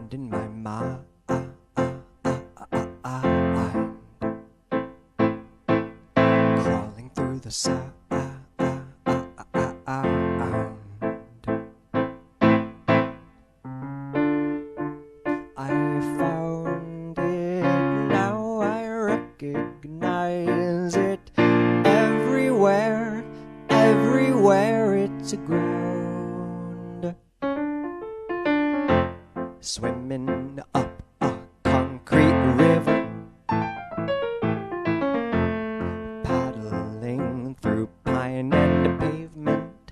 and in my mind, crawling through the sound. I found it, now I recognize it. Everywhere, everywhere it's a ground. Swimming up a concrete river, paddling through pine and pavement.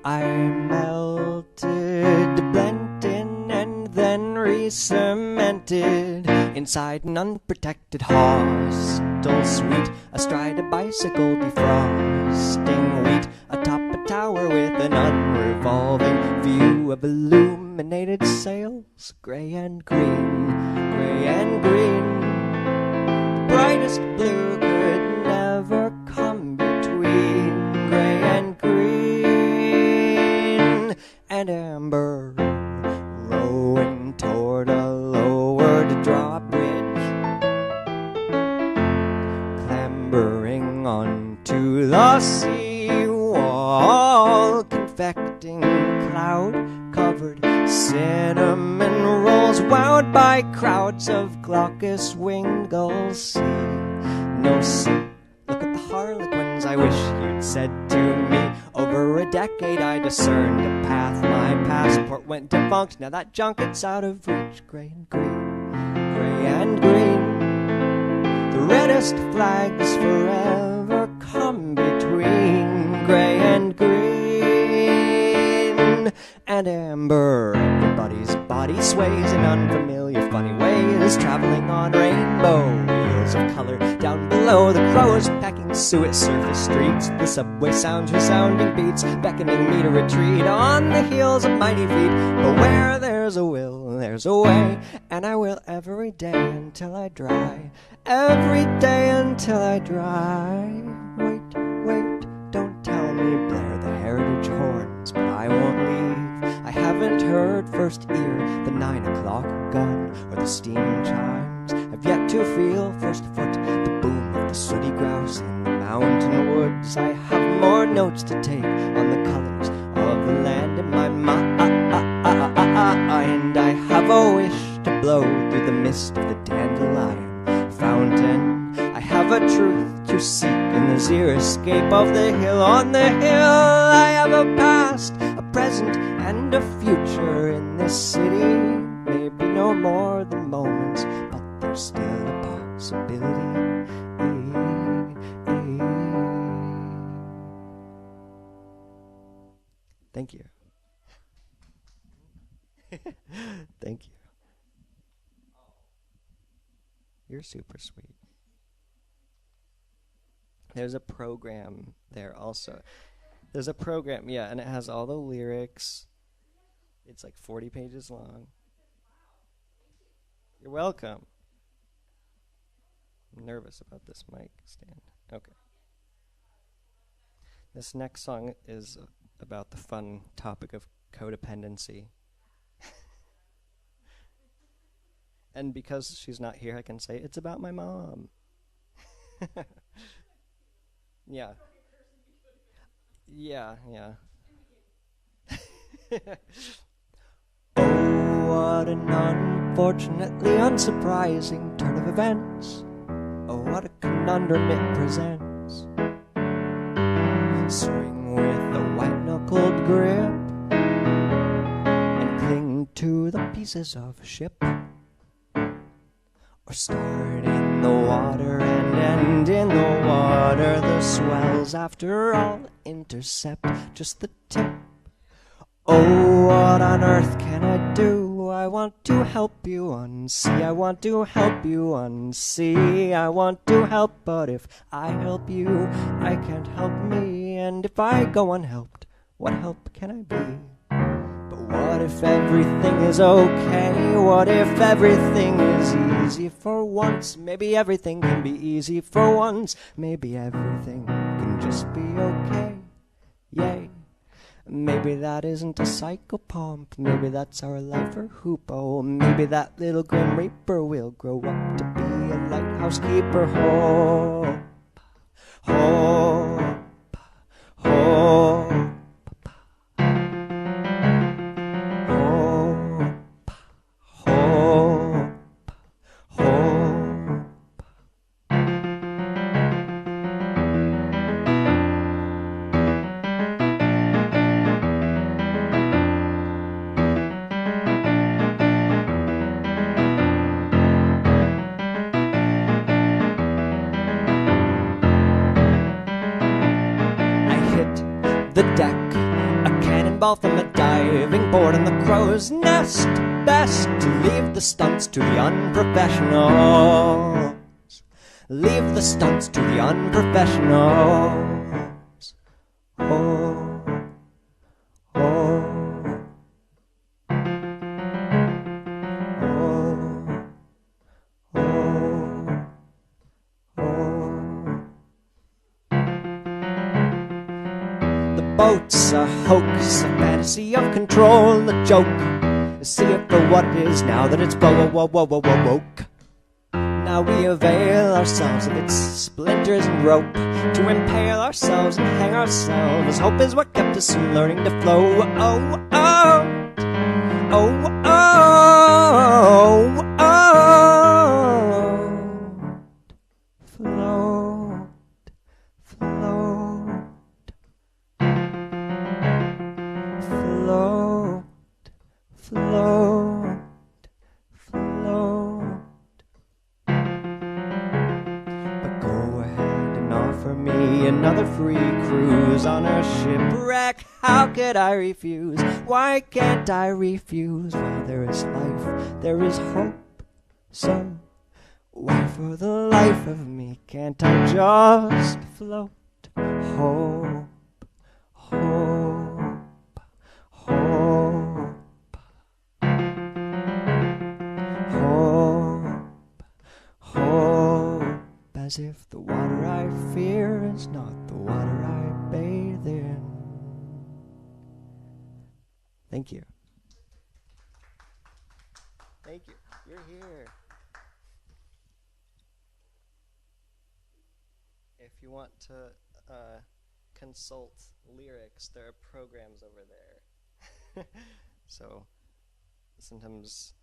I melted, blended, and then re-cemented inside an unprotected hostel suite, astride a bicycle defrosting wheat, atop a tower with an unrevolving view of illuminated sails, gray and green, gray and green. The brightest blue could never come between gray and green and amber, rowing toward a lowered drawbridge, clambering onto the seawall, confecting cloud-covered cinnamon rolls, wowed by crowds of glaucous-winged gulls. See, no sea, look at the harlequins, I wish you'd said to me. Over a decade I discerned a path, my passport went defunct, now that junket's out of reach. Gray and green, gray and green, the reddest flags forever come between gray and green and amber. Everybody's body sways in unfamiliar funny ways, traveling on rainbow wheels of color. Down below, the crows pecking suet surface streets, the subway sounds resounding beats, beckoning me to retreat on the heels of mighty feet. But where there's a will, there's a way, and I will every day until I dry, every day until I dry. Wait, wait, don't tell me blare the heritage horns, but I won't leave. I haven't heard first ear the 9 o'clock gun or the steam chimes. I've yet to feel first foot the boom of the sooty grouse in the mountain woods. I have more notes to take on the colors of the land in my mind. I have a wish to blow through the mist of the dandelion fountain. I have a truth to seek in the zero escape of the hill. On the hill I have a past, a present, and a future in this city. Maybe no more than moments, but there's still a possibility. Thank you. Thank you. You're super sweet. There's a program there also. There's a program, yeah, and it has all the lyrics. It's like 40 pages long. You're welcome. I'm nervous about this mic stand. Okay. This next song is about the fun topic of codependency. And because she's not here, I can say it's about my mom. Yeah. Yeah, yeah. Oh, what an unfortunately unsurprising turn of events. Oh, what a conundrum it presents. Swing with a white-knuckled grip and cling to the pieces of a ship. Or start in the water and end in the water. The swells, after all, intercept just the tip. Oh, what on earth can I do? I want to help you unsee. I want to help you unsee. I want to help, but if I help you, I can't help me. And if I go unhelped, what help can I be? What if everything is okay? What if everything is easy for once? Maybe everything can be easy for once. Maybe everything can just be okay. Yay. Maybe that isn't a psychopomp, maybe that's our life or hoopo. Maybe that little grim reaper will grow up to be a lighthouse keeper. Hope, hope, hope, hope, hope, hope. The deck, a cannonball from a diving board on the crow's nest. Best to leave the stunts to the unprofessionals. Leave the stunts to the unprofessionals. Oh, oh, oh, oh, oh. The boat's a hoax, a fantasy of control, a joke. See it for what it is now that it's woke. Now we avail ourselves of its splinters and rope to impale ourselves and hang ourselves. Hope is what kept us from learning to flow. Oh, oh, oh, oh, oh. Float, float. Float, float, float. But go ahead and offer me another free cruise on a shipwreck. How could I refuse? Why can't I refuse? While there is life, there is hope. So why for the life of me can't I just float? Hope, hope, hope, hope, hope, as if the water I fear is not the water I bathe in. Thank you. Thank you. You're here. If you want to consult lyrics, there are programs over there. So sometimes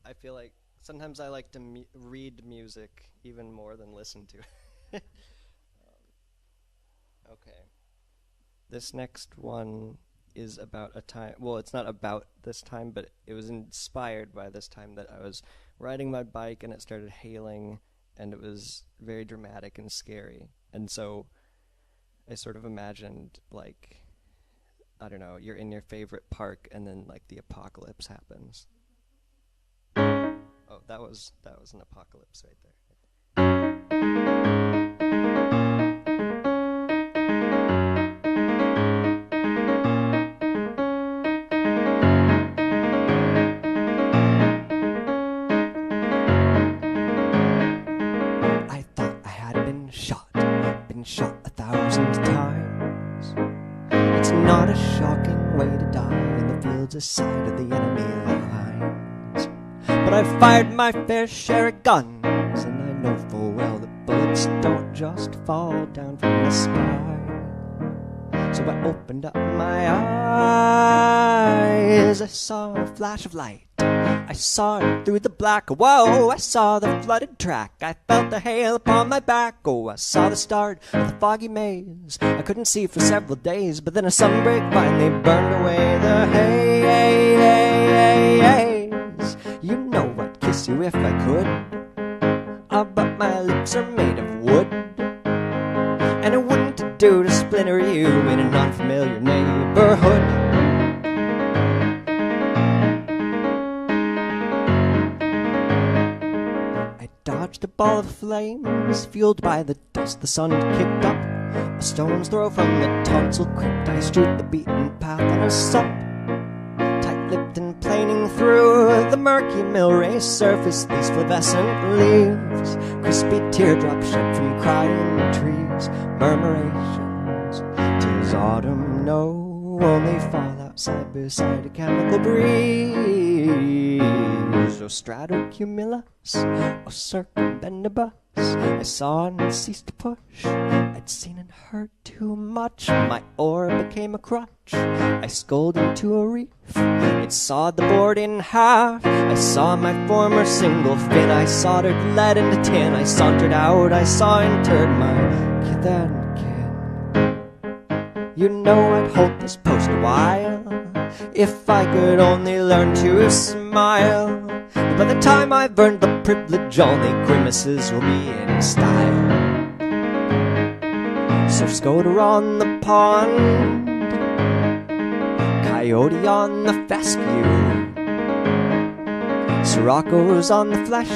I feel like sometimes I like to read music even more than listen to it. Okay. This next one is about a time, well, it's not about this time, but it was inspired by this time that I was riding my bike and it started hailing and it was very dramatic and scary. And so I sort of imagined, like, I don't know, you're in your favorite park and then like the apocalypse happens. Oh, that was an apocalypse right there. I thought I had been shot 1,000 times. It's not a shocking way to die in the fields aside of the enemy lines. But I've fired my fair share of guns, and I know full well that bullets don't just fall down from the sky. So I opened up my eyes, I saw a flash of light. I saw it through the black, whoa, I saw the flooded track. I felt the hail upon my back, oh, I saw the start of the foggy maze. I couldn't see for several days, but then a sunbreak finally burned away the haze. You know I'd kiss you if I could, but my lips are made of wood, and it wouldn't do to splinter you in an unfamiliar neighborhood. Dodged a ball of flames, fueled by the dust the sun had kicked up. A stone's throw from the tonsil crypt, I strewed the beaten path on a sup. Tight-lipped and planing through the murky mill-race surface, these flavescent leaves, crispy teardrops shed from crying trees, murmurations, 'tis autumn, no only fall outside beside a chemical breeze. O stratocumulus, O circumbendibus, I saw and ceased to push. I'd seen and heard too much. My oar became a crutch. I sculled into a reef. It sawed the board in half. I saw my former single fin. I soldered lead into tin. I sauntered out. I saw interred my kith and kin. You know I'd hold this post a while if I could only learn to smile. But by the time I've earned the privilege, only grimaces will be in style. Surf Scoter on the pond, coyote on the fescue, Sirocco's on the flesh,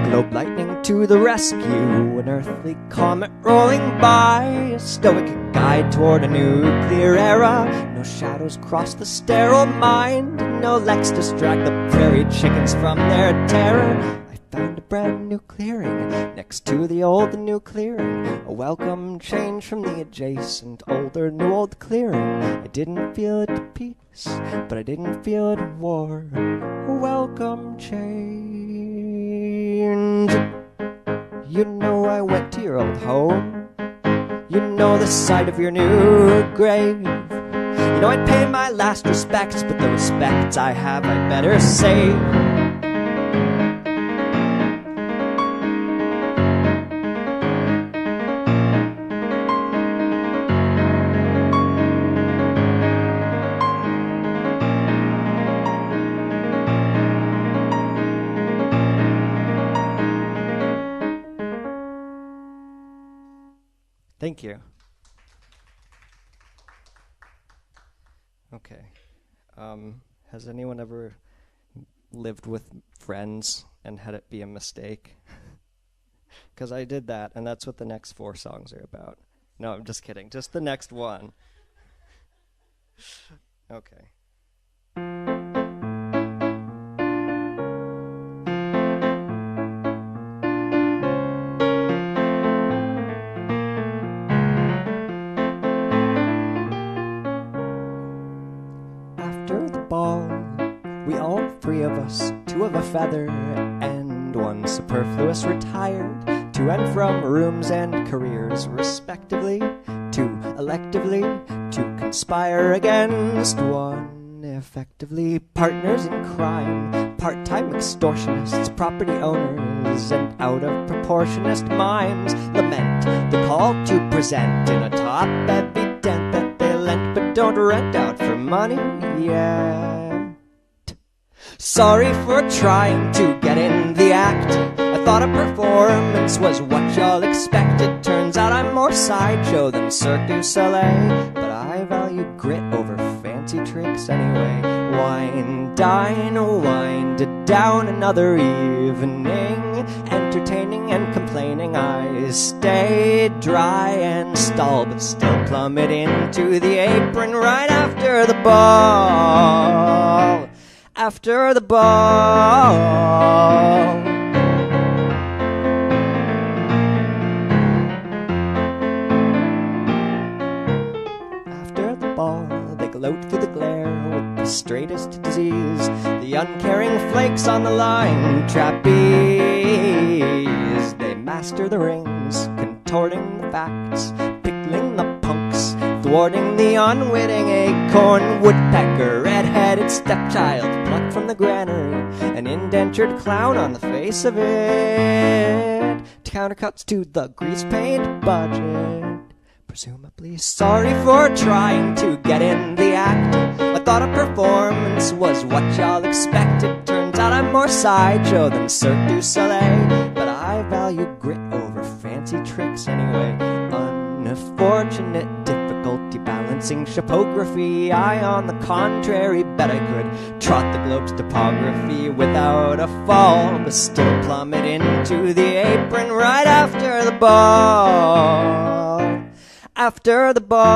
globe lightning to the rescue, an earthly comet rolling by, a stoic guide toward a nuclear era. No shadows cross the sterile mind, no leks distract the prairie chickens from their terror. Found a brand new clearing next to the old new clearing, a welcome change from the adjacent older new old clearing. I didn't feel it at peace, but I didn't feel it at war. A welcome change. You know I went to your old home. You know the site of your new grave. You know I'd pay my last respects, but the respects I have I'd better save. Thank you. Okay. Has anyone ever lived with friends and had it be a mistake? Because I did that, and that's what the next 4 songs are about. No, I'm just kidding. Just the next one. Okay. We all 3 of us, 2 of a feather and 1 superfluous, retired to and from rooms and careers respectively, to electively to conspire against one, effectively partners in crime, part-time extortionists, property owners, and out of proportionist minds lament the call to present in a top evident that they lent but don't rent out for money yet. Sorry for trying to get in the act. I thought a performance was what y'all expected. Turns out I'm more sideshow than Cirque du Soleil, but I value grit over fancy tricks anyway. Wine, dine, wind it down another evening, entertaining and complaining. I stay dry and stall, but still plummet into the apron right after the ball. After the ball. After the ball, they gloat through the glare with the straightest disease, the uncaring flakes on the line, trapeze. They master the rings, contorting the facts, pickling the punks, thwarting the unwitting acorn woodpecker, red-headed stepchild plucked from the granary, an indentured clown on the face of it, countercuts to the grease paint budget. Presumably sorry for trying to get in the act. I thought a performance was what y'all expected. Turns out I'm more sideshow than Cirque du Soleil, but I value grit over fancy tricks anyway. Unfortunate difficulty balancing shapography. I, on the contrary, bet I could trot the globe's topography without a fall, but still plummet into the apron right after the ball. After the ball.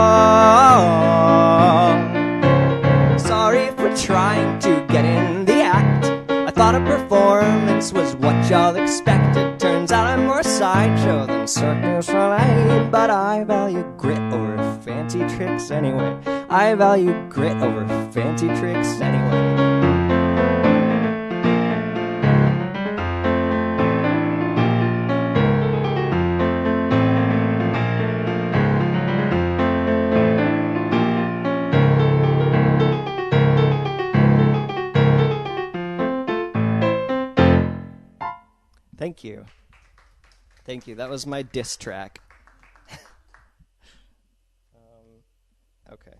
Sorry for trying to get in the act. I thought a performance was what y'all expected. Turns out I'm more sideshow than Cirque du Soleil, but I value grit over fancy tricks anyway. I value grit over fancy tricks anyway. Thank you. Thank you. That was my diss track. Okay.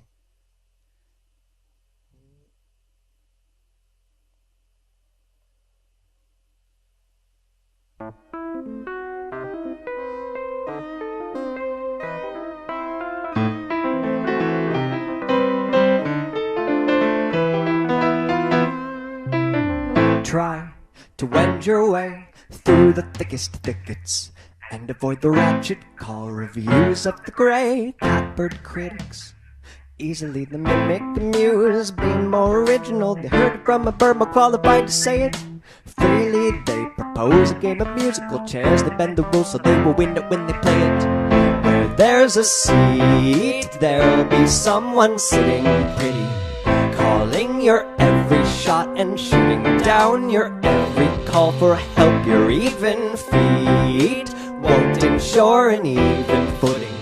Try to wend your way through the thickest thickets and avoid the ratchet call reviews of the grey catbird critics. Easily the mimic amuse, being more original. They heard it from a bird more qualified to say it. Freely they propose a game of musical chairs. They bend the rules so they will win it when they play it. Where there's a seat, there'll be someone sitting pretty, calling your every shot and shooting down your every call for help. Your even feet won't ensure an even footing.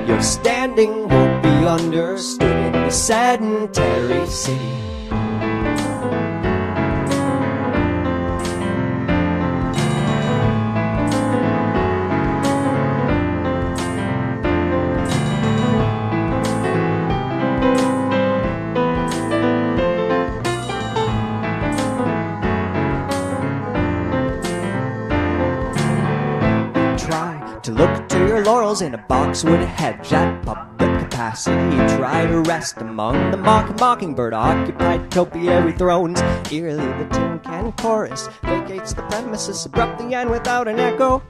Your standing won't be understood in the sedentary city. To look to your laurels in a boxwood hedge at public capacity. Try to rest among the mockingbird-occupied topiary thrones. Eerily the tin can chorus vacates the premises abruptly and without an echo.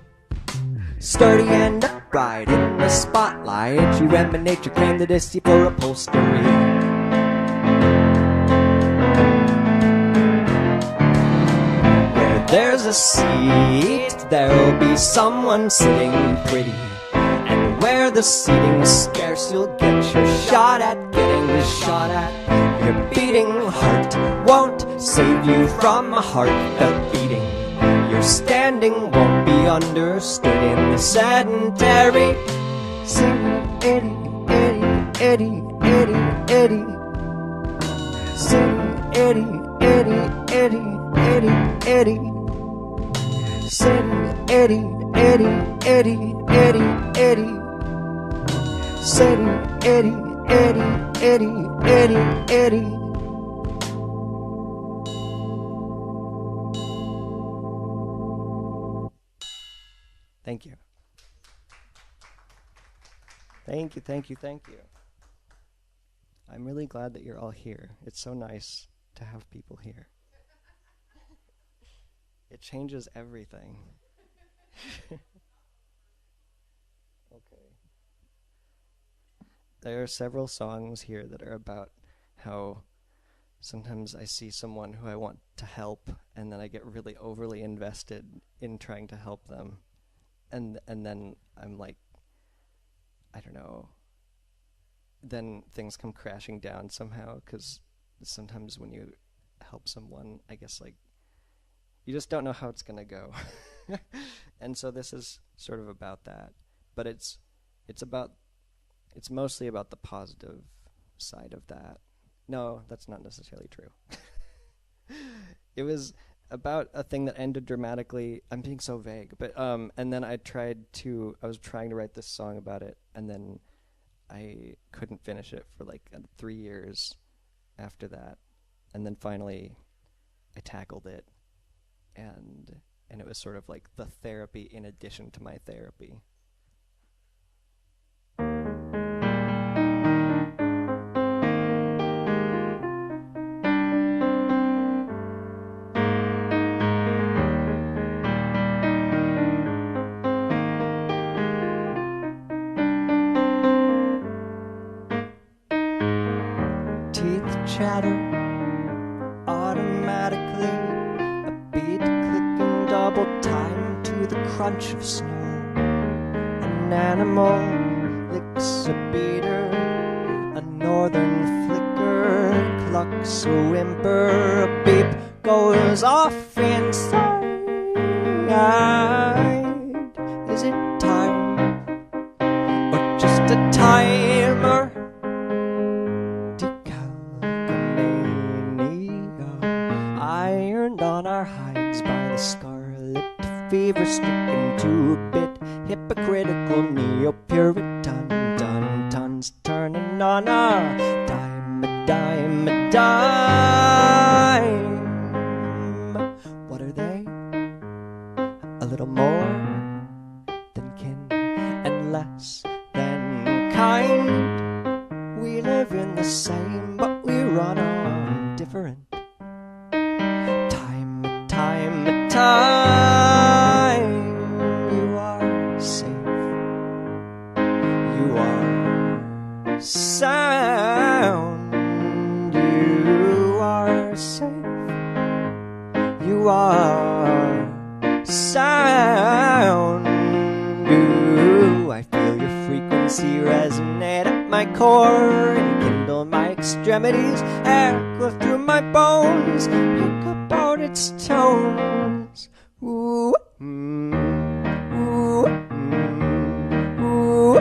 Sturdy and upright in the spotlight, you emanate your candidacy for upholstery. There's a seat, there'll be someone sitting pretty. And where the seating's scarce, you'll get your shot at getting shot at. Your beating heart won't save you from a heartfelt beating. Your standing won't be understood in the sedentary city. Eddie, Eddie, Eddie, Eddie, Eddie. City, Eddie, Eddie, Eddie, Eddie, Eddie. City, Eddie, Eddie, Eddie, Eddie, Eddie. City, Eddie, Eddie, Eddie, Eddie, Eddie. Thank you. Thank you, thank you, thank you. I'm really glad that you're all here. It's so nice to have people here. It changes everything. Okay. There are several songs here that are about how sometimes I see someone who I want to help, and then I get really overly invested in trying to help them. And then I'm like, I don't know, then things come crashing down somehow, because sometimes when you help someone, I guess, like, you just don't know how it's going to go. And so this is sort of about that. But it's mostly about the positive side of that. No, that's not necessarily true. It was about a thing that ended dramatically. I'm being so vague. But and then I was trying to write this song about it, and then I couldn't finish it for like 3 years after that. And then finally I tackled it. And it was sort of like the therapy in addition to my therapy. Teeth chatter automatically, a beat clicking double time to the crunch of snow. An animal licks a beater northern flicker clucks a whimper, a beep goes off inside. Is it time or just a timer? Decalcomania ironed on our hides by the scarlet fever, stricken two-bit hypocritical neo-Puritan dun-tons turning on a dime, a dime, a dime. What are they? A little more than kin and less than kind. We live in the same, but we run on different. Time, time, time. You are safe. You are sound. You are safe. You are sound. Ooh, I feel your frequency resonate at my core and kindle my extremities, echo through my bones, pick up out its tones. Ooh, ooh, ooh, ooh,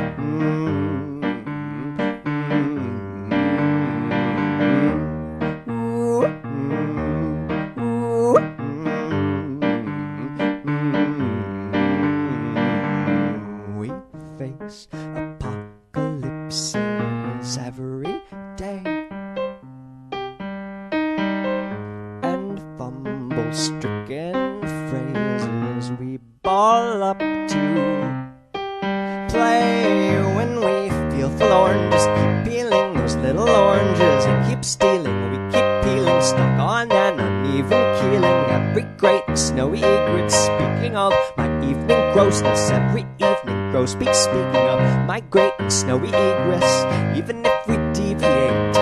we face apocalypses every day and fumble-stricken phrases we ball up to play when we feel forlorn. Just keep peeling those little oranges and keep stealing. We keep peeling, stuck on an uneven keeling. Every great snowy egret, speaking of my evening grossness. Every evening gross speaks, speaking of my great and snowy egress. Even if we deviate,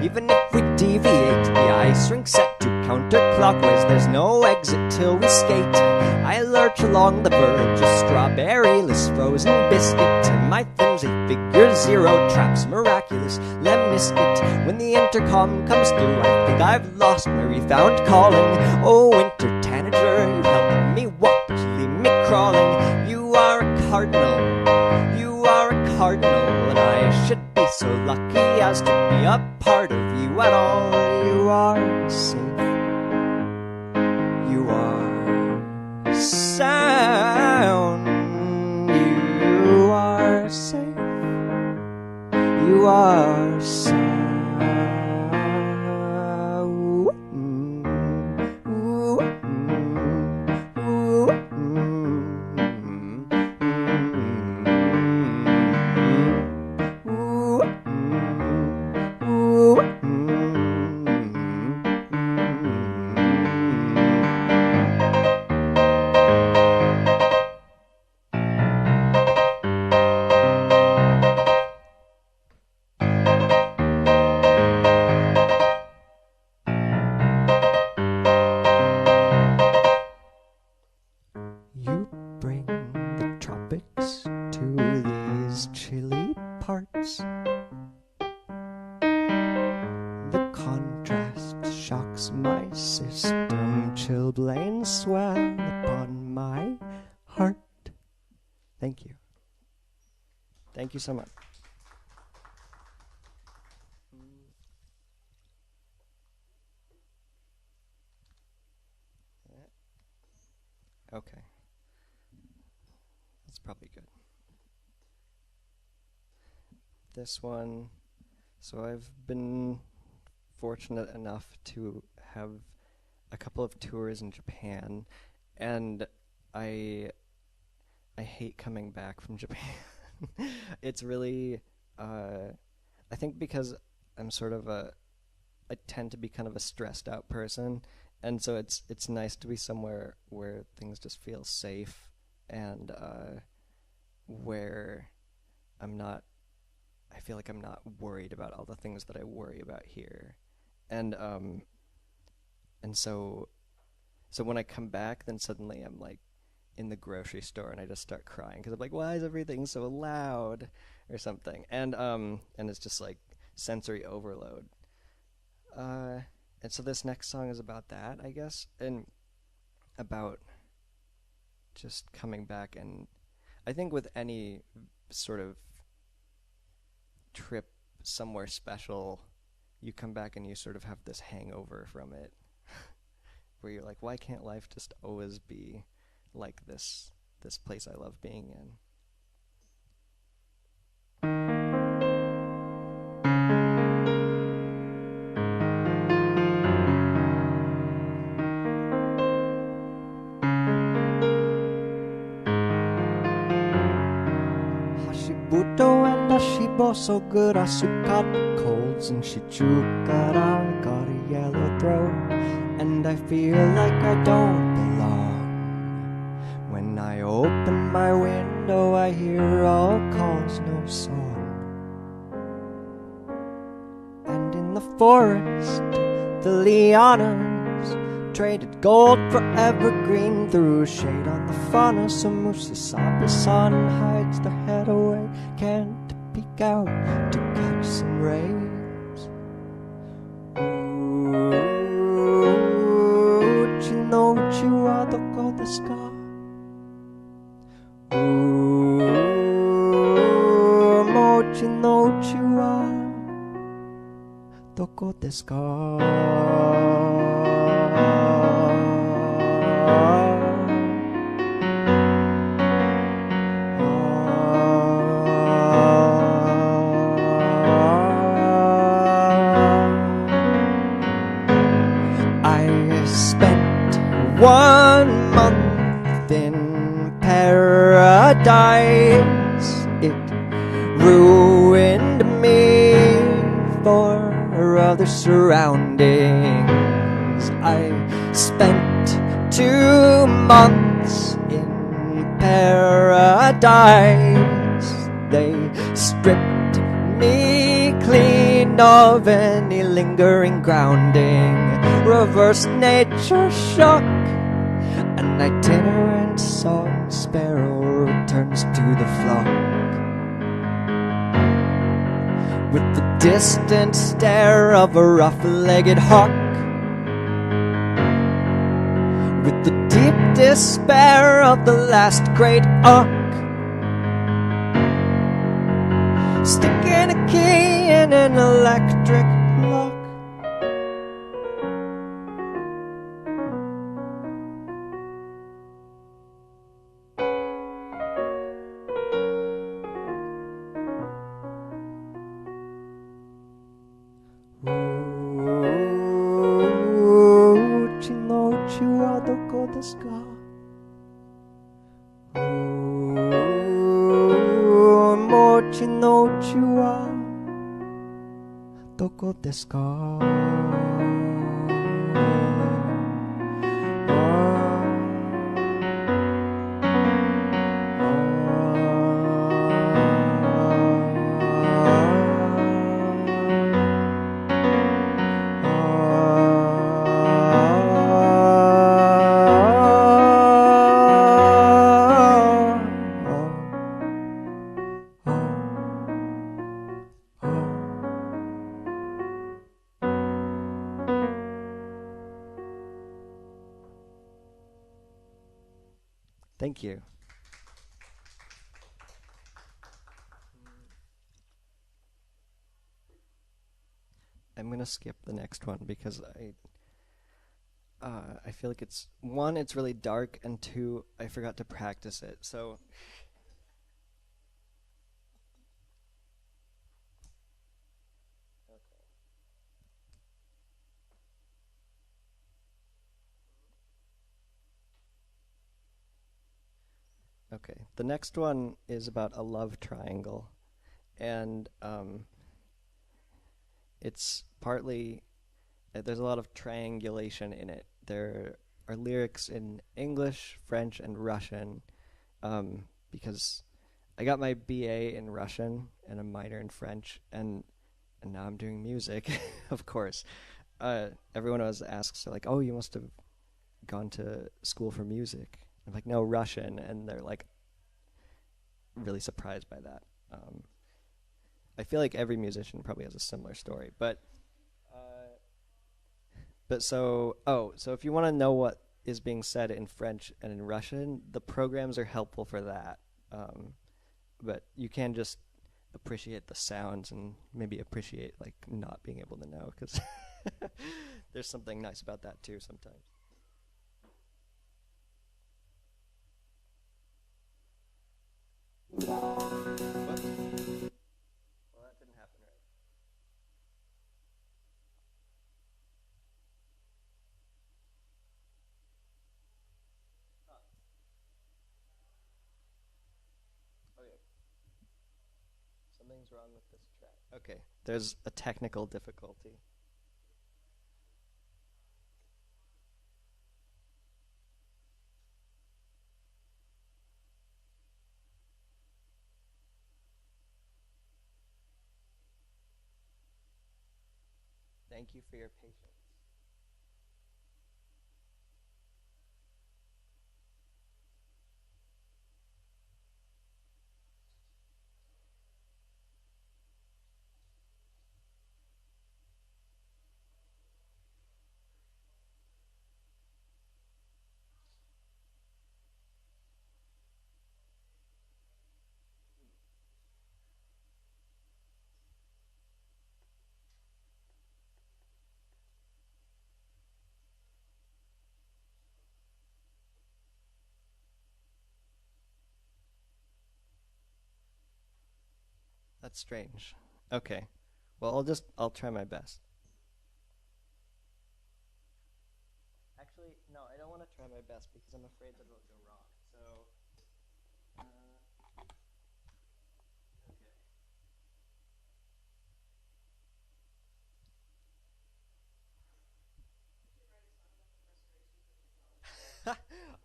even if we deviate, the ice rink set to counterclockwise. There's no exit till we skate. I lurch along the verge, a strawberry-less frozen biscuit, and my flimsy figure zero traps miraculous lemniscate. When the intercom comes through, I think I've lost my refound calling. Oh, winter tanager, you help me walk, but you leave me crawling. You are a cardinal, you are a cardinal, and I should be so lucky as to be a part of you at all. You are safe. You are sound. You are safe. You are sound. Thank you so much. Okay. That's probably good. This one, so I've been fortunate enough to have a couple of tours in Japan, and I hate coming back from Japan. It's really, I think because I'm sort of I tend to be kind of a stressed out person, and so it's nice to be somewhere where things just feel safe and where I feel like I'm not worried about all the things that I worry about here, and so when I come back, then suddenly I'm like in the grocery store and I just start crying because I'm like, why is everything so loud or something? And it's just like sensory overload. And so this next song is about that, I guess, and about just coming back. And I think with any sort of trip somewhere special, you come back and you sort of have this hangover from it, where you're like, why can't life just always be like this place I love being in? Hashibuto and Hashibo so good, Asu caught colds and Shichukara got a yellow throat, and I feel like I don't belong. When I open my window, I hear all calls, no song. And in the forest, the lianas traded gold for evergreen, threw shade on the fauna, so Musasabi sun hides their head away, can't peek out to catch some rays. Uchi no uchi wa doko desu ka? Mochi no uchi wa doko desu ka? I spent 1 month in paradise. It ruined me for other surroundings. I spent 2 months in paradise. They stripped me clean of any lingering grounding. Reverse nature shock, an itinerant song sparrow returns to the flock. With the distant stare of a rough-legged hawk, with the deep despair of the last great auk, sticking a key in an electric lock. Uchi no uchi wa doko desu ka? Mochi no uchi wa doko desu ka? Thank you. I'm gonna skip the next one because I feel like it's really dark, and 2, I forgot to practice it. So okay, the next one is about a love triangle, and it's partly there's a lot of triangulation in it. There are lyrics in English, French, and Russian, because I got my BA in Russian and a minor in French, and now I'm doing music, of course. Everyone always asks, like, oh, you must have gone to school for music. I'm like, no, Russian, and they're like really surprised by that. I feel like every musician probably has a similar story. So if you want to know what is being said in French and in Russian, the programs are helpful for that. But you can just appreciate the sounds and maybe appreciate like not being able to know, because there's something nice about that too sometimes. Whoops. Well, that didn't happen right. Okay. Something's wrong with this track. Okay, there's a technical difficulty. Thank you for your patience. That's strange. Okay. Well, I'll try my best. Actually, no, I don't want to try my best because I'm afraid that it'll go wrong. So, okay.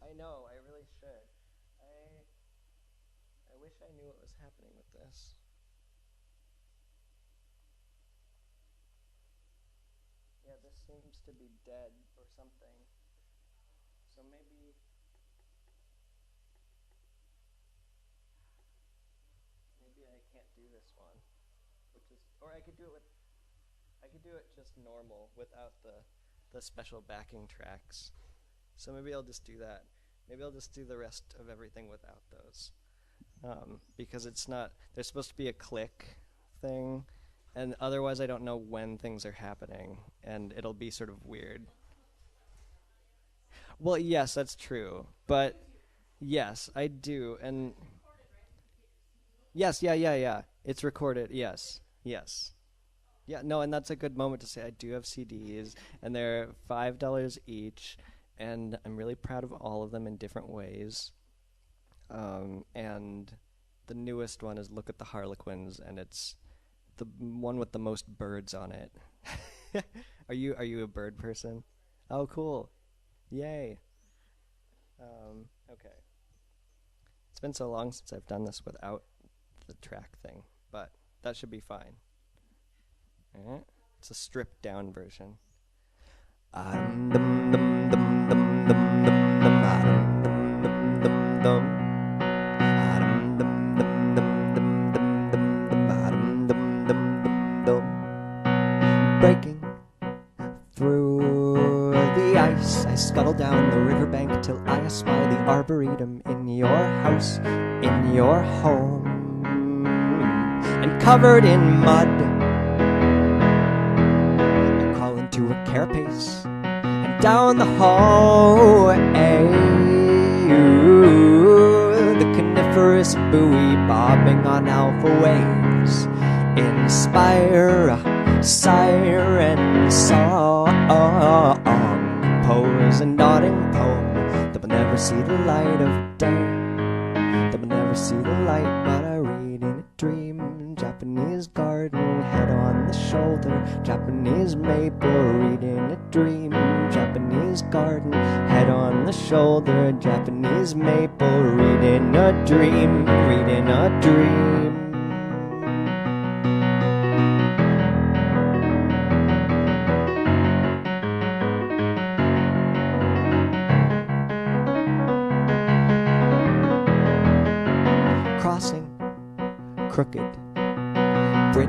I know, I really should. I wish I knew what was happening with this. Yeah, this seems to be dead or something. So maybe I can't do this one, which is, or I could do it just normal without the special backing tracks. So maybe I'll just do that. Maybe I'll just do the rest of everything without those, because it's not. There's supposed to be a click thing, and otherwise I don't know when things are happening, and it'll be sort of weird. Well, yes, that's true, but yes, I do, and yes, yeah. It's recorded. Yes. Yeah, no, and that's a good moment to say I do have CDs, and they're $5 each, and I'm really proud of all of them in different ways. And the newest one is Look at the Harlequins, and it's the one with the most birds on it. Are you a bird person? Oh, cool. Yay. Okay. It's been so long since I've done this without the track thing, but that should be fine. Alright. It's a stripped down version. Breaking through the ice, I scuttle down the riverbank till I espy the arboretum in your house, in your home, and covered in mud. I crawl into a carapace and down the hallway. The coniferous buoy bobbing on alpha waves inspire a siren song, pose a nodding poem that will never see the light of day, that will never see the light, but I read in a dream. Japanese garden, head on the shoulder, Japanese maple, read in a dream. Japanese garden, head on the shoulder, Japanese maple, read in a dream, read in a dream. Crossing crooked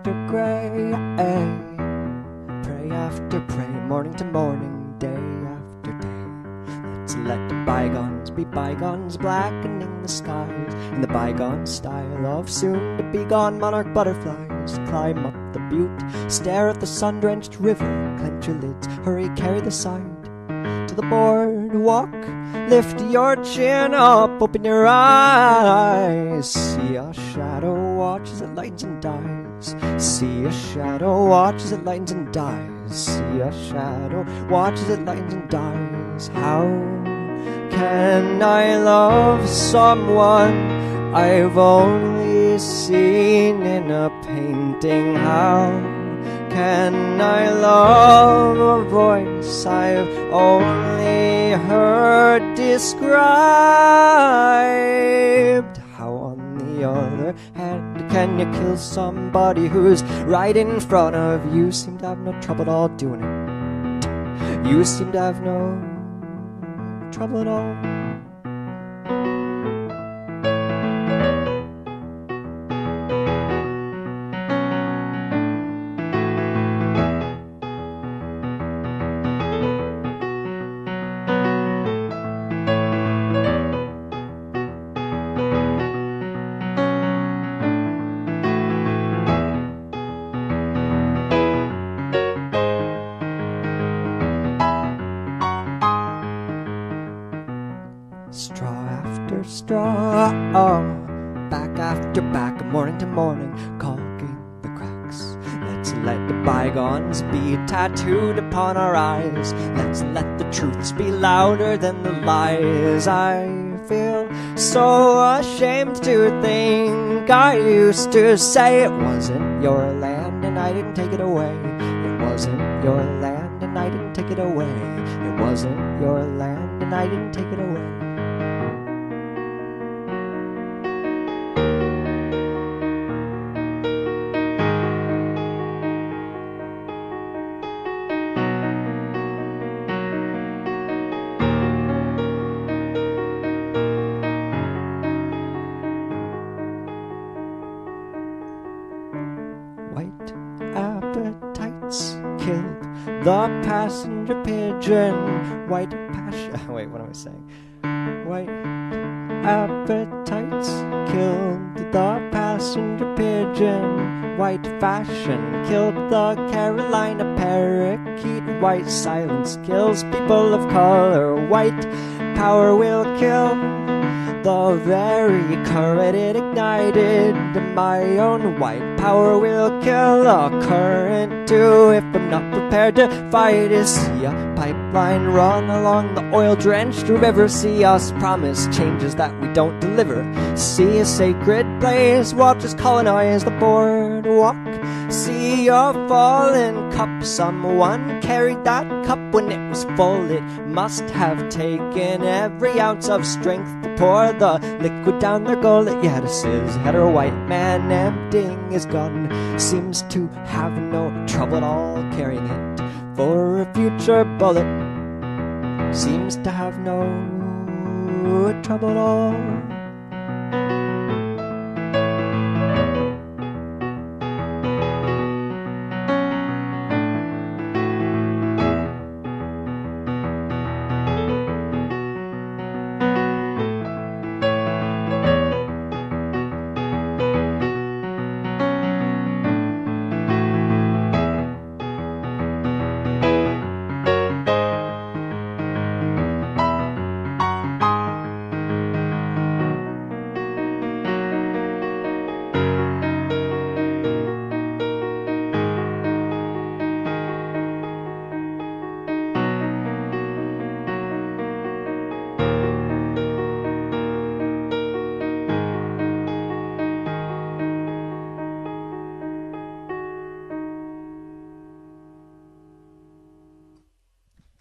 after gray, pray after pray, morning to morning, day after day. Let's let the bygones be bygones, blackening the skies in the bygone style of soon-to-be-gone monarch butterflies. Climb up the butte, stare at the sun-drenched river, clench your lids, hurry, carry the side to the boardwalk. Lift your chin up, open your eyes. See a shadow, watch as it lightens and dies. See a shadow, watch as it lightens and dies. See a shadow, watch as it lightens and dies. How can I love someone I've only seen in a painting? How can I love a voice I've only heard described? How, on the other hand, can you kill somebody who's right in front of you? You seem to have no trouble at all doing it. You seem to have no trouble at all. Back after back, morning to morning, caulking the cracks. Let's let the bygones be tattooed upon our eyes. Let's let the truths be louder than the lies. I feel so ashamed to think I used to say it wasn't your land and I didn't take it away. It wasn't your land and I didn't take it away. It wasn't your land and I didn't take it away. The passenger pigeon, white passion. Wait, what am I saying? White appetites killed the passenger pigeon. White fashion killed the Carolina parakeet. White silence kills people of color. White power will kill the very current it ignited. My own white power will kill a current too if I'm not prepared to fight it. See a pipeline run along the oil-drenched river. See us promise changes that we don't deliver. See a sacred place, watch us colonize the boardwalk. See a fallen cup, someone carried that cup when it was full. It must have taken every ounce of strength to pour the liquid down their gullet. Yet a cis-hetero white man emptying his gun seems to have no trouble at all carrying it for a future bullet. Seems to have no trouble at all.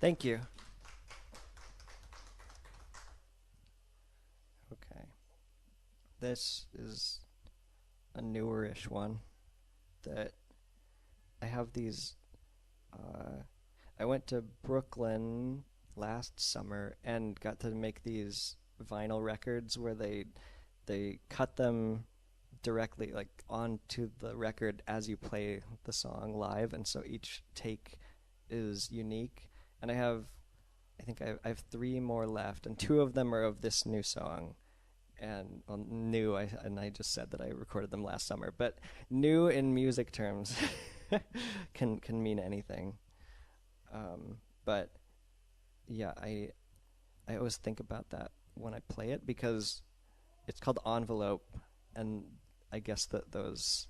Thank you. Okay. This is a newerish one that I have these. I went to Brooklyn last summer and got to make these vinyl records where they cut them directly like onto the record as you play the song live, and so each take is unique. And I think I have 3 more left, and 2 of them are of this new song. And new, and I just said that I recorded them last summer, but new in music terms can mean anything. But yeah, I always think about that when I play it, because it's called Envelope, and I guess that those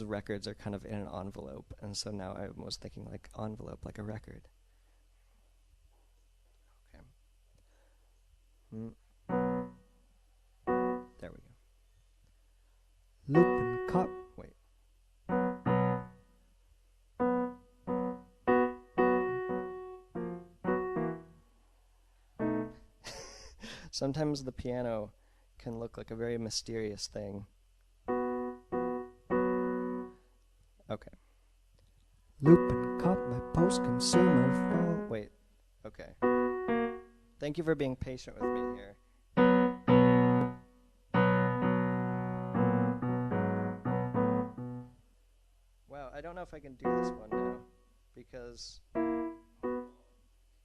records are kind of in an envelope, and so now I was thinking like envelope, like a record. Okay. There we go. Loop and cut. Wait. Sometimes the piano can look like a very mysterious thing. Okay. Loop and cut my post-consumer fall. Wait. Okay. Thank you for being patient with me here. Wow, I don't know if I can do this one now, because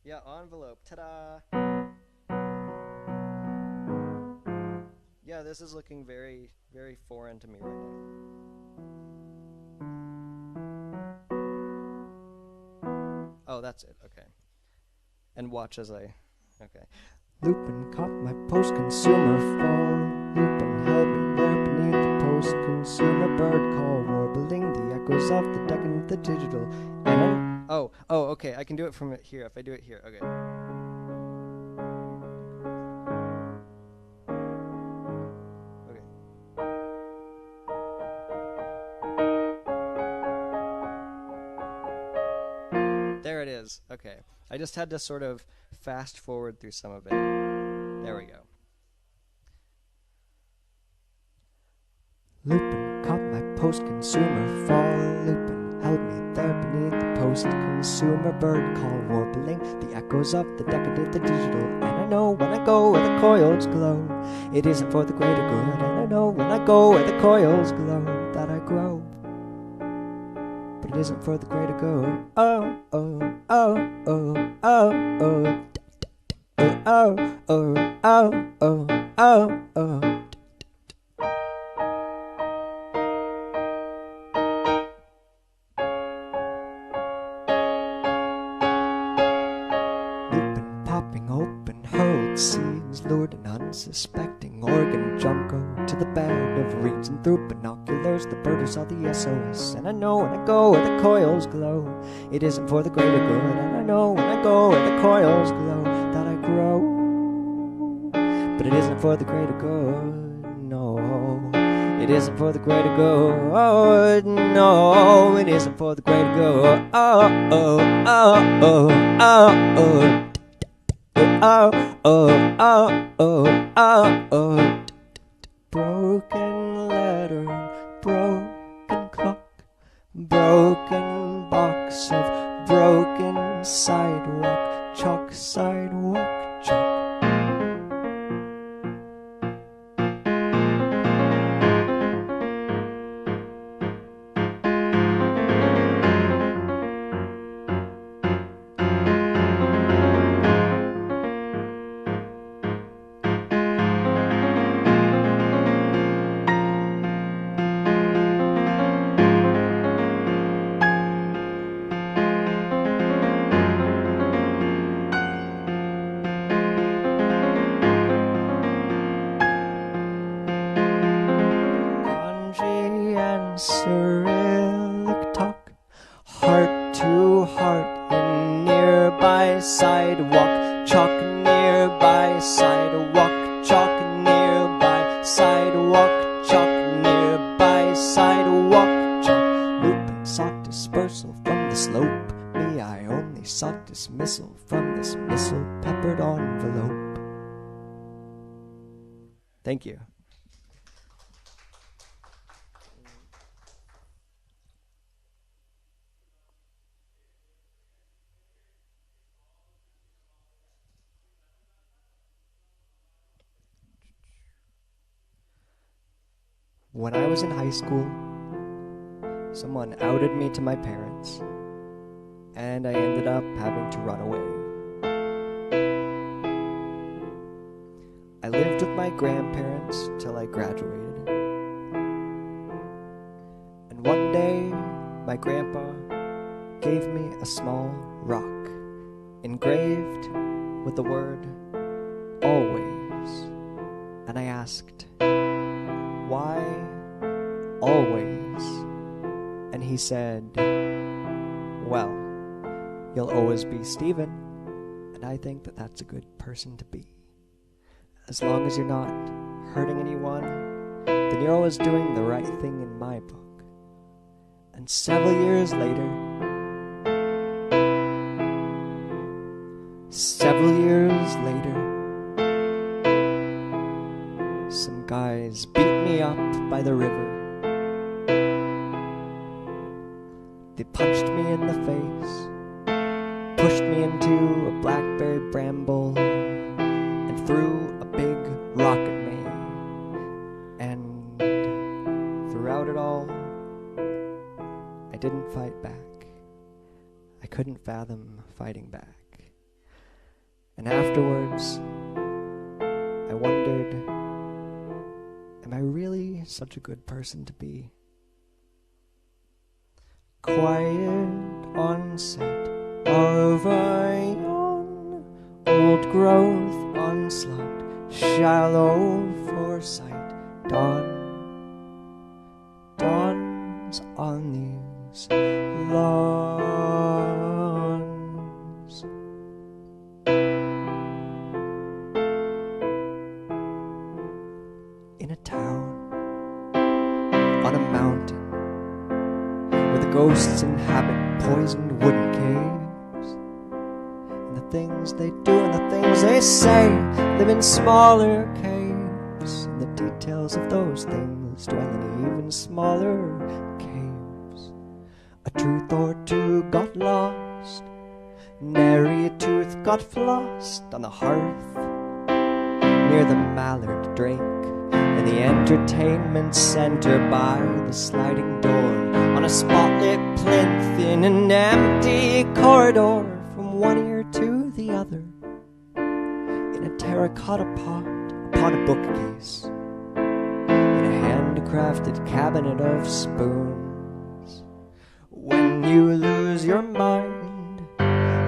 yeah, envelope. Ta-da! Yeah, this is looking very, very foreign to me right now. Oh, that's it. Okay. And watch as I... Okay. Loop and caught my post-consumer fall. Loop and held me there beneath the post-consumer bird call, warbling the echoes of the decadent, the digital. And oh, okay. I can do it from here if I do it here. Okay. There it is. Okay. I just had to sort of fast forward through some of it. There we go. Lupin caught my post-consumer fall. Lupin held me there beneath the post-consumer bird call, warbling the echoes of the decadent, the digital. And I know when I go where the coils glow, it isn't for the greater good. And I know when I go where the coils glow, that I grow. But it isn't for the greater good. Oh, oh, oh, oh, oh, oh. Oh, oh, oh, oh, oh, oh. Looping, popping open, hurled seeds, lured an unsuspecting organ junco to the bed of reeds, and through binoculars the birder saw the SOS. And I know when I go where the coils glow, it isn't for the greater good. And I know when I go where the coils glow, that I grow. But it isn't for the greater good, no. It isn't for the greater good, no. It isn't for the greater good. Oh, oh, oh, oh, oh, oh. Oh, oh, oh, oh, oh, oh. Broken letter, broken clock, broken box of broken sidewalk, chalk sidewalk, chalk. Cyrillic talk, heart to heart in nearby sidewalk, chalk nearby sidewalk, chalk nearby sidewalk, chalk nearby sidewalk, chalk. Lupin sought dispersal from the slope, me I only sought dismissal from this missile peppered envelope. Thank you. When I was in high school, someone outed me to my parents, and I ended up having to run away. I lived with my grandparents till I graduated. And one day, my grandpa gave me a small rock, engraved with the word always. And I asked, why always? And he said, well, you'll always be Stephen, and I think that that's a good person to be. As long as you're not hurting anyone, then you're always doing the right thing in my book. And several years later, some guys beat me up by the river. They punched me in the face, pushed me into a blackberry bramble, and threw a big rock at me. And throughout it all, I didn't fight back. I couldn't fathom fighting back. And afterwards, I wondered, am I really such a good person to be? Quiet onset of a yawn, old growth onslaught, shallow foresight, dawns on these lawns. In a town, on a mountain, where the ghosts inhabit poisoned wooden caves, and the things they do and the things they say live in smaller caves, and the details of those things dwell in even smaller caves. A truth or two got lost, nary a tooth got flossed on the hearth near the mallard drake, in the entertainment center by the sliding door, on a spotlit plinth in an empty corridor, from one ear to the other, in a terracotta pot upon a bookcase, in a handcrafted cabinet of spoons. When you lose your mind,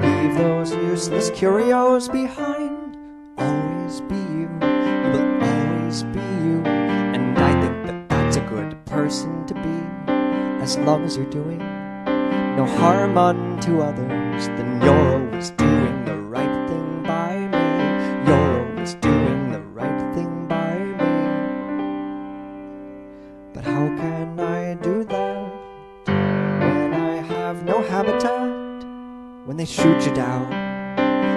leave those useless curios behind. Always be you, you will always be you, and I think that that's a good person to be. As long as you're doing no harm unto others, then you're always doing the right thing by me. You're always doing the right thing by me. But how can I do that when I have no habitat? When they shoot you down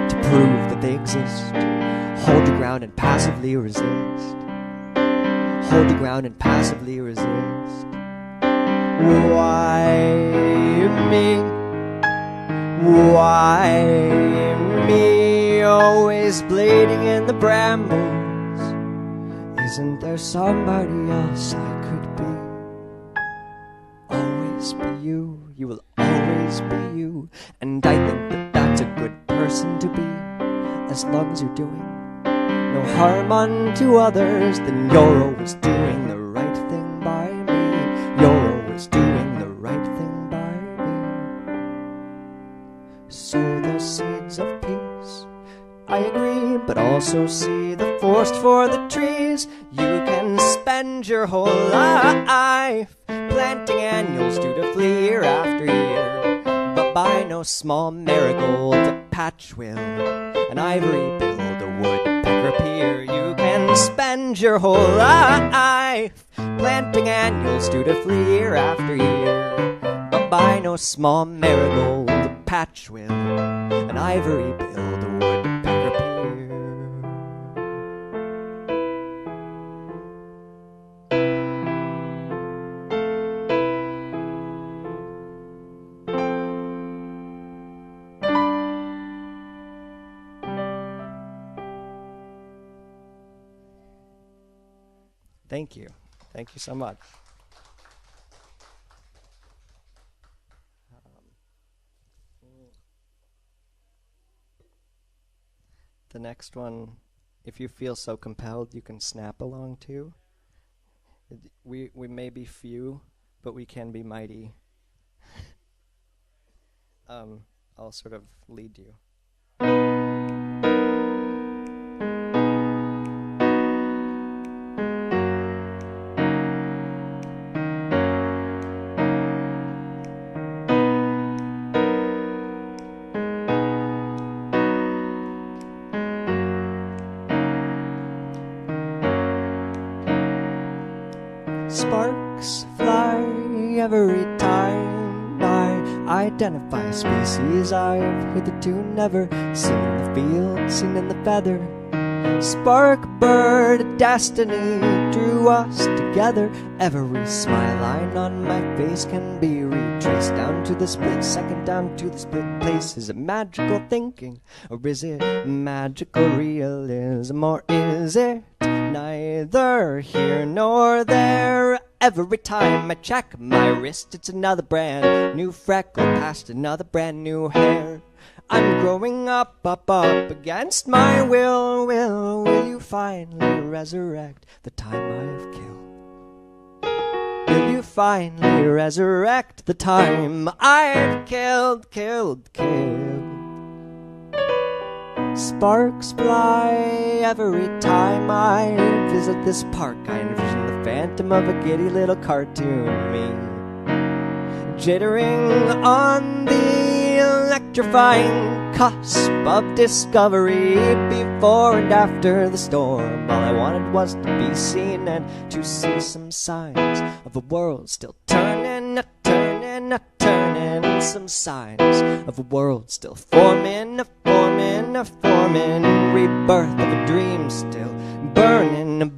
to prove that they exist, hold your ground and passively resist. Hold your ground and passively resist. Why me? Why me? Always bleeding in the brambles. Isn't there somebody else I could be? Always be you, you will always be you, and I think that that's a good person to be. As long as you're doing no harm unto others, then you're always doing the right thing by me. You're always doing the right thing by me. Sow the seeds of peace, I agree, but also see the forest for the trees. You can spend your whole life planting annuals dutifully year after year, but buy no small marigold to patch will an ivory build a woodpecker pier. You can spend your whole life planting annuals dutifully year after year, but buy no small marigold to patch will an ivory build a woodpecker pier. Thank you. Thank you so much. The next one, if you feel so compelled, you can snap along to. We may be few, but we can be mighty. I'll sort of lead you. Sparks fly every time I identify a species I've hitherto never seen in the field, seen in the feather. Spark bird of destiny drew us together. Every smile line on my face can be retraced down to the split second, down to the split place. Is it magical thinking, or is it magical realism, or is it neither here nor there? Every time I check my wrist, it's another brand new freckle past another brand new hair. I'm growing up against my will. Will you finally resurrect the time I've killed? Will you finally resurrect the time I've killed? Sparks fly every time I visit this park. I envision the phantom of a giddy little cartoon me, jittering on the electrifying cusp of discovery. Before and after the storm, all I wanted was to be seen and to see some signs of a world still turning, some signs of a world still forming, rebirth of a dream still burning.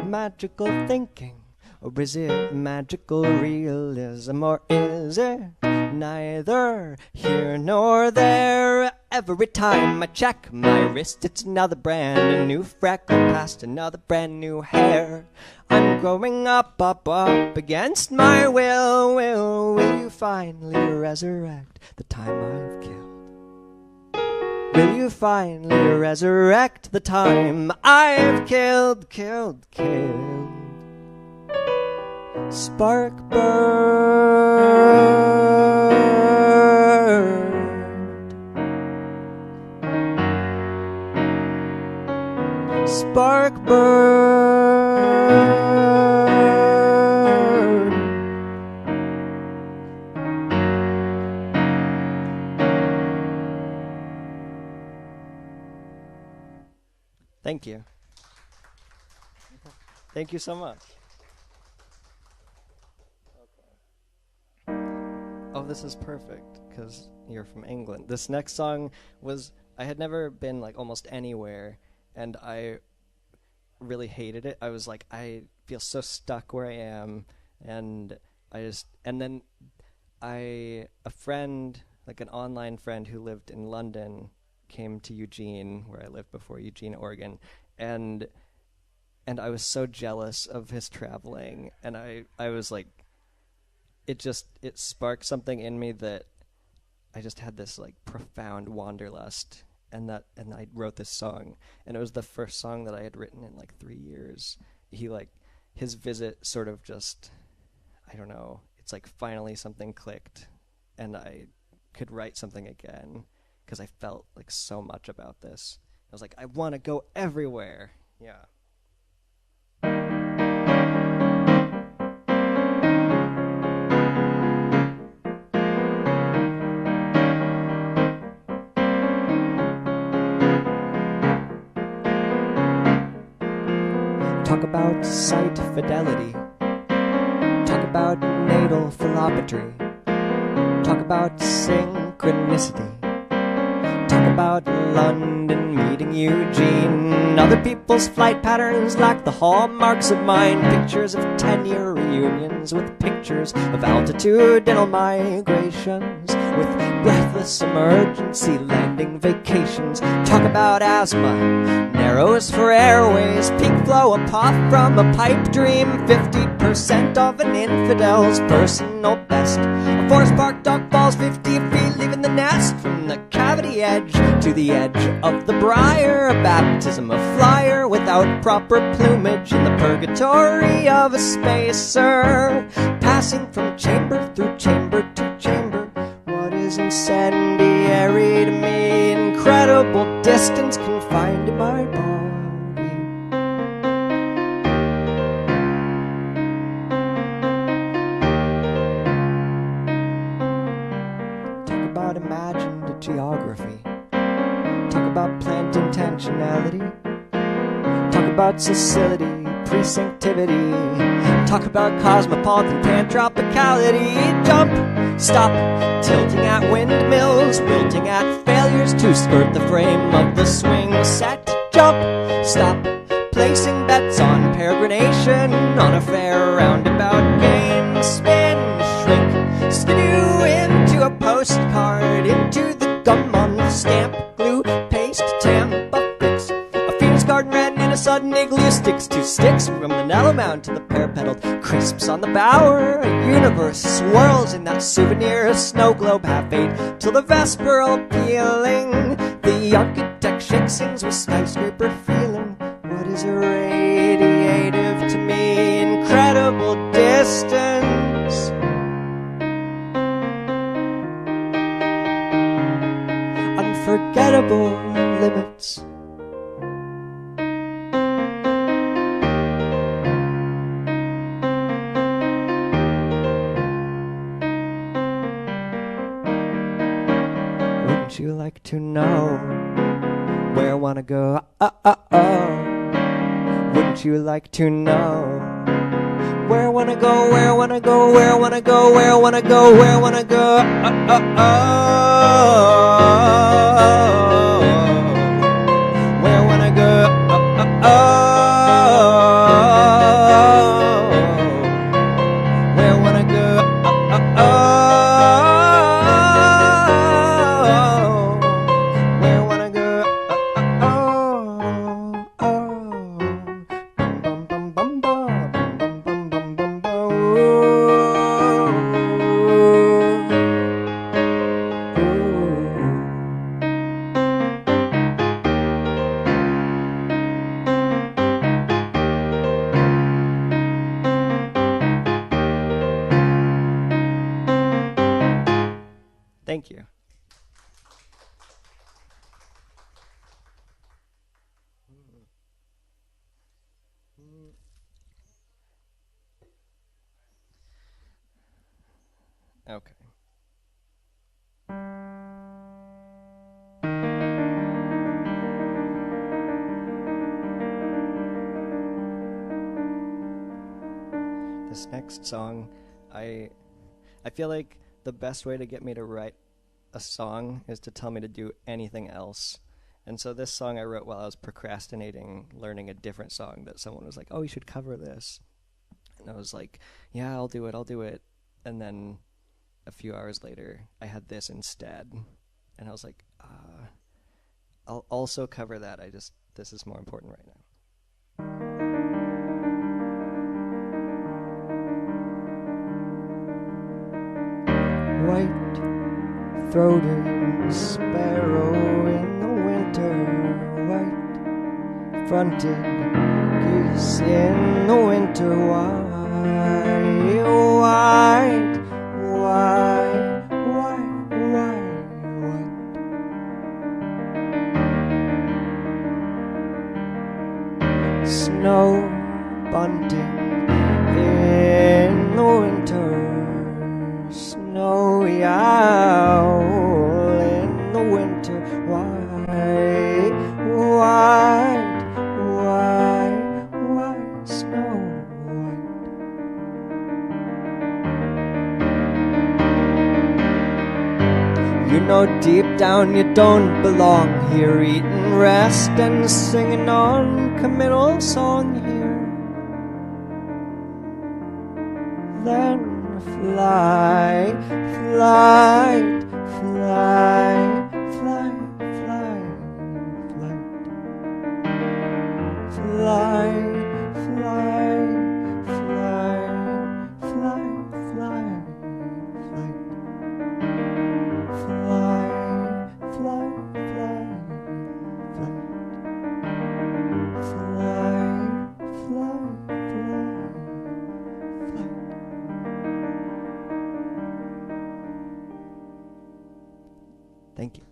Magical thinking, or is it magical realism, or is it neither here nor there? Every time I check my wrist, it's another brand new freckle past another brand new hair. I'm growing up against my will. Will you finally resurrect the time I've killed? Will you finally resurrect the time I've killed? Spark bird, spark bird. Thank you. Thank you so much. Oh, this is perfect, because you're from England. This next song was, I had never been like almost anywhere, and I really hated it. I was like, I feel so stuck where I am, and then a friend, like an online friend who lived in London, came to Eugene, where I lived before, Eugene, Oregon, and I was so jealous of his traveling, and I was like, it sparked something in me that I just had this like profound wanderlust, and I wrote this song, and it was the first song that I had written in like 3 years. His visit sort of just, I don't know, it's like finally something clicked, and I could write something again, because I felt like so much about this. I was like, I want to go everywhere. Yeah. Talk about sight fidelity. Talk about natal philopatry. Talk about sync synchronicity. Talk about London meeting Eugene. Other people's flight patterns lack the hallmarks of mine. Pictures of 10-year reunions with pictures of altitudinal migrations, with breathless emergency landing vacations. Talk about asthma, narrows for airways, peak flow, a puff from a pipe dream. 50% of an infidel's personal best. A forest park dog falls 50 feet, leaving the nest from the cavity edge to the edge of the briar. A baptism of flyer without proper plumage in the purgatory of a spacer. Passing from chamber through chamber to chamber. What is incendiary to me? Incredible distance confined to my body. Talk about imagined geography. Talk about plant intentionality. Talk about facility, presumptivity. Talk about cosmopolitan pantropicality. Jump, stop, tilting at windmills, wilting at failures to skirt the frame of the swing set. Jump, stop, placing bets on peregrination, on a fair roundabout game. Spin, shrink, stew into a postcard, into the gum on the stamp, glue, paste, Tampa fix. A Phoenix garden red in a sudden igloo sticks to sticks from the Nello Mound to the pear-petaled crisps on the bower. A universe swirls in that souvenir, a snow globe half-8 till the vesperal pealing. The architect shakes things with skyscraper feeling. What is irradiative to me? Incredible distance. Unforgettable limits. Wouldn't you like to know where I wanna go? Wouldn't you like to know where I wanna go? Where I wanna go? Where I wanna go? Where I wanna go? Where I wanna go? Where I wanna go? Where I wanna go? Where I wanna go? Thank you. Okay. This next song, I feel like the best way to get me to write a song is to tell me to do anything else. And so this song I wrote while I was procrastinating learning a different song that someone was like, oh, you should cover this. And I was like, yeah, I'll do it. And then a few hours later, I had this instead. And I was like, I'll also cover that. This is more important right now. White-throated sparrow in the winter, white-fronted geese in the winter, white, snow bunting in the winter, snowy owl in the winter, white, snow white. You know deep down you don't belong here, eating, rest, and singing on committal song here. Then fly, flight, fly, fly, fly, flight, fly, fly, fly, fly, fly, flight, fly, fly, fly, flight, fly, fly, fly. Thank you.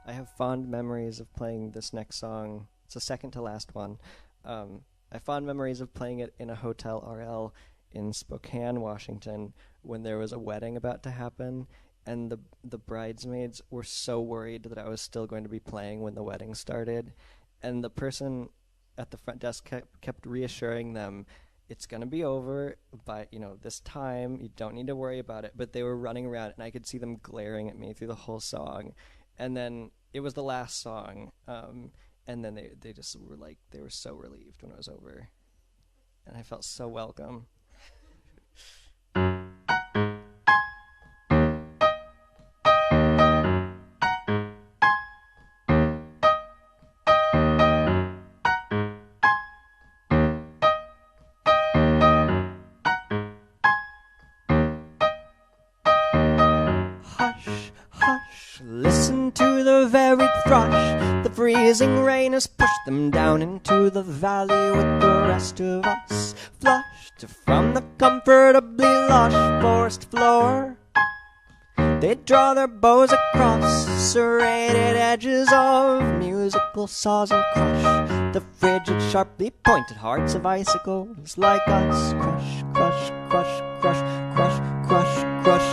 I have fond memories of playing this next song. It's the second to last one. I have fond memories of playing it in a hotel RL in Spokane, Washington, when there was a wedding about to happen, and the bridesmaids were so worried that I was still going to be playing when the wedding started, and the person at the front desk kept reassuring them, it's going to be over by, this time. You don't need to worry about it. But they were running around, and I could see them glaring at me through the whole song. And then it was the last song. And then they just were like, they were so relieved when it was over. And I felt so welcome. Listen to the varied thrush. The freezing rain has pushed them down into the valley with the rest of us, flushed from the comfortably lush forest floor. They draw their bows across serrated edges of musical saws and crush the frigid, sharply pointed hearts of icicles like us. Crush, crush, crush, crush, crush, crush, crush,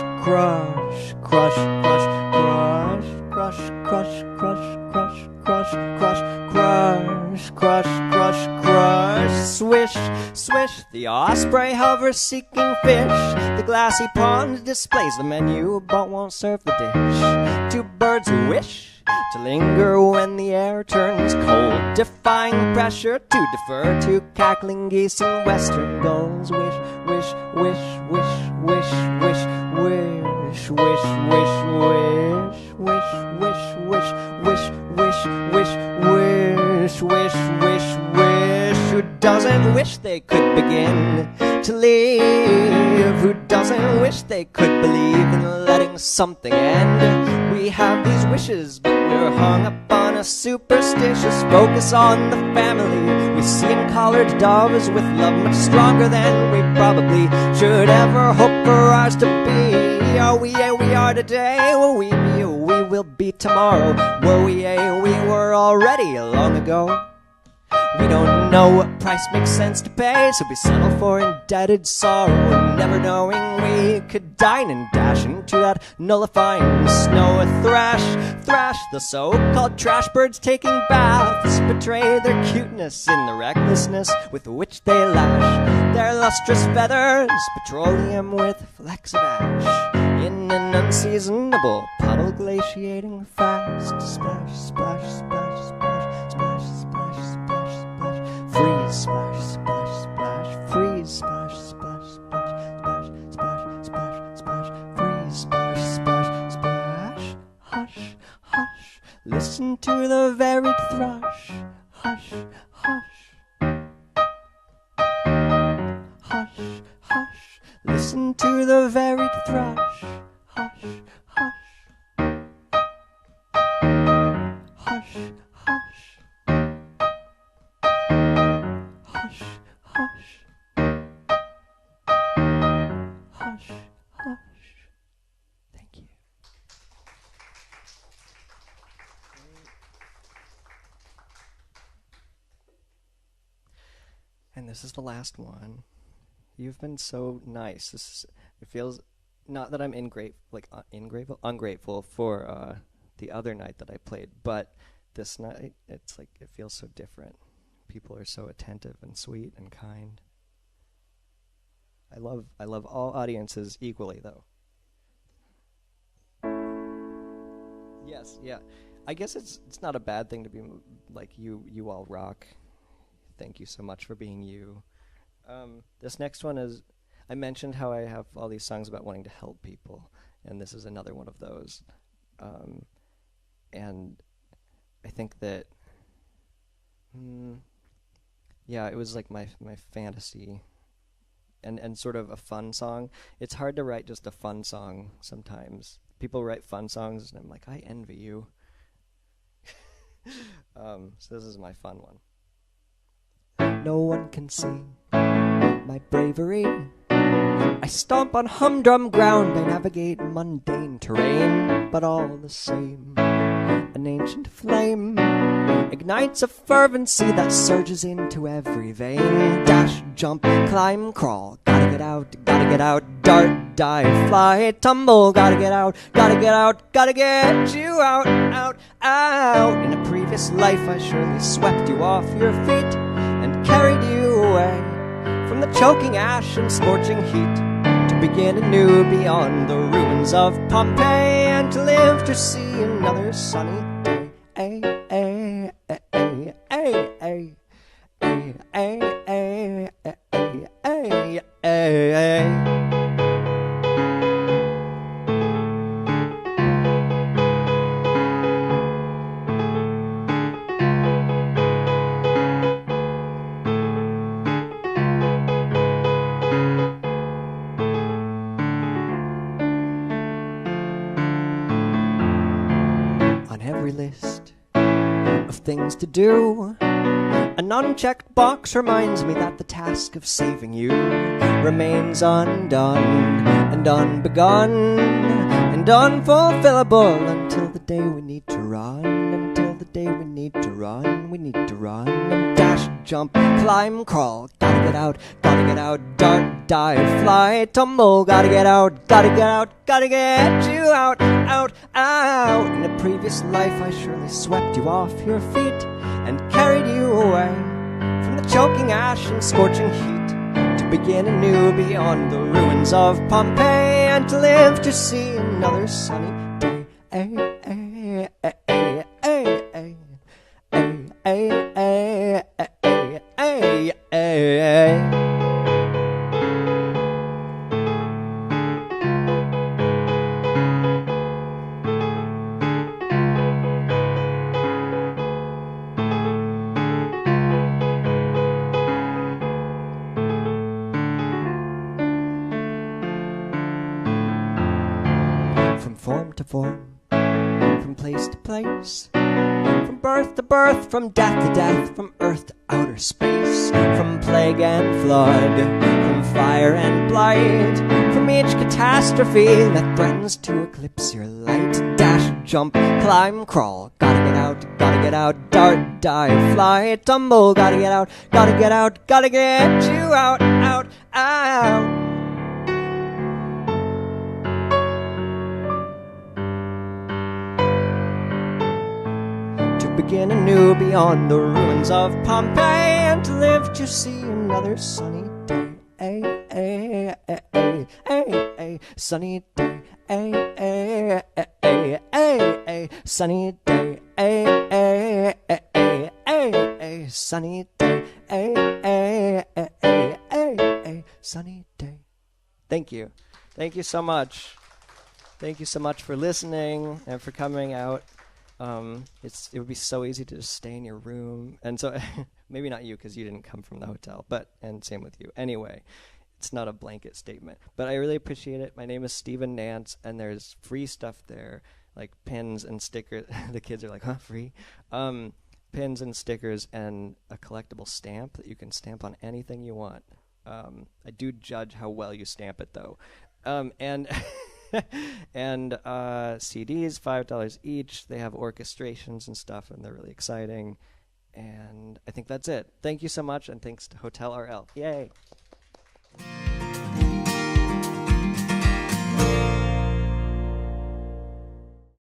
crush, crush, crush, crush, crush, crush, crush, crush, crush, crush, crush, crush, crush, swish, swish. The osprey hovers seeking fish. The glassy pond displays the menu, but won't serve the dish. Two birds who wish to linger when the air turns cold, defying pressure to defer to cackling geese and western gulls. Wish, wish, wish, wish, wish, wish, wish, wish, wish, wish, wish, wish, wish, wish, wish, wish, wish, wish, wish, wish. Who doesn't wish they could begin to live? Who doesn't wish they could believe in letting something end? We have these wishes, but we're hung up on a superstitious focus on the family. We see in collared doves with love much stronger than we probably should ever hope for ours to be. Are we are today? Will we be? We will be tomorrow. Were we were already long ago. We don't know what price makes sense to pay, so we settle for indebted sorrow, never knowing we could dine and dash into that nullifying snow. A thrash, the so-called trash birds taking baths betray their cuteness in the recklessness with which they lash their lustrous feathers, petroleum with flecks of ash, in an unseasonable puddle glaciating fast. Splash, splash, splash, splash, splash, splash, splash, splash, freeze, splash, splash, splash, freeze, splash, splash, splash, splash, splash, splash, splash, freeze, splash, splash, splash. Hush, hush, listen to the varied thrush. Hush, hush, hush, hush, listen to the varied thrush. Hush, hush, hush, hush, hush, hush, hush, hush. Thank you. And this is the last one. You've been so nice. It feels, not that I'm ungrateful for the other night that I played, but this night it's like it feels so different. People are so attentive and sweet and kind. I love all audiences equally, though. Yes, yeah. I guess it's not a bad thing to be like you all rock. Thank you so much for being you. This next one is, I mentioned how I have all these songs about wanting to help people, and this is another one of those. And I think that, yeah, it was like my fantasy, and sort of a fun song. It's hard to write just a fun song sometimes. People write fun songs, and I'm like, I envy you. So this is my fun one. No one can see my bravery. I stomp on humdrum ground, I navigate mundane terrain, but all the same, an ancient flame ignites a fervency that surges into every vein. Dash, jump, climb, crawl, gotta get out, dart, dive, fly, tumble, gotta get out, gotta get you out, out, out. In a previous life I surely swept you off your feet and carried you away from the choking ash and scorching heat, to begin anew beyond the ruins of Pompeii, and to live to see another sunny day. On every list of things to do, an unchecked box reminds me that the task of saving you remains undone and unbegun and unfulfillable until the day we need to run, until the day we need to run, we need to run and dash, jump, climb, crawl, gotta get out, dart, dive, fly, tumble, gotta get out, gotta get you out, out, out. In a previous life I surely swept you off your feet and carried you away from the choking ash and scorching heat, to begin anew beyond the ruins of Pompeii, and to live to see another sunny day. From form to form, from place to place, from birth to birth, from death to death, from earth to outer space, from plague and flood, from fire and blight, from each catastrophe that threatens to eclipse your light. Dash, jump, climb, crawl, gotta get out, dart, dive, fly, tumble, gotta get out, gotta get you out, out, out. Begin anew beyond the ruins of Pompeii, and to live to see another sunny day. Sunny day. Sunny day. Sunny day. Sunny day. Thank you. Thank you so much. Thank you so much for listening and for coming out. It would be so easy to just stay in your room, and so maybe not you because you didn't come from the hotel, and same with you. Anyway, it's not a blanket statement, but I really appreciate it. My name is Stephan Nance, and there's free stuff there, like pins and stickers. The kids are like, huh, free? Pins and stickers and a collectible stamp that you can stamp on anything you want. I do judge how well you stamp it, though. And and CDs, $5 each. They have orchestrations and stuff, and they're really exciting. And I think that's it. Thank you so much, and thanks to Hotel RL. Yay!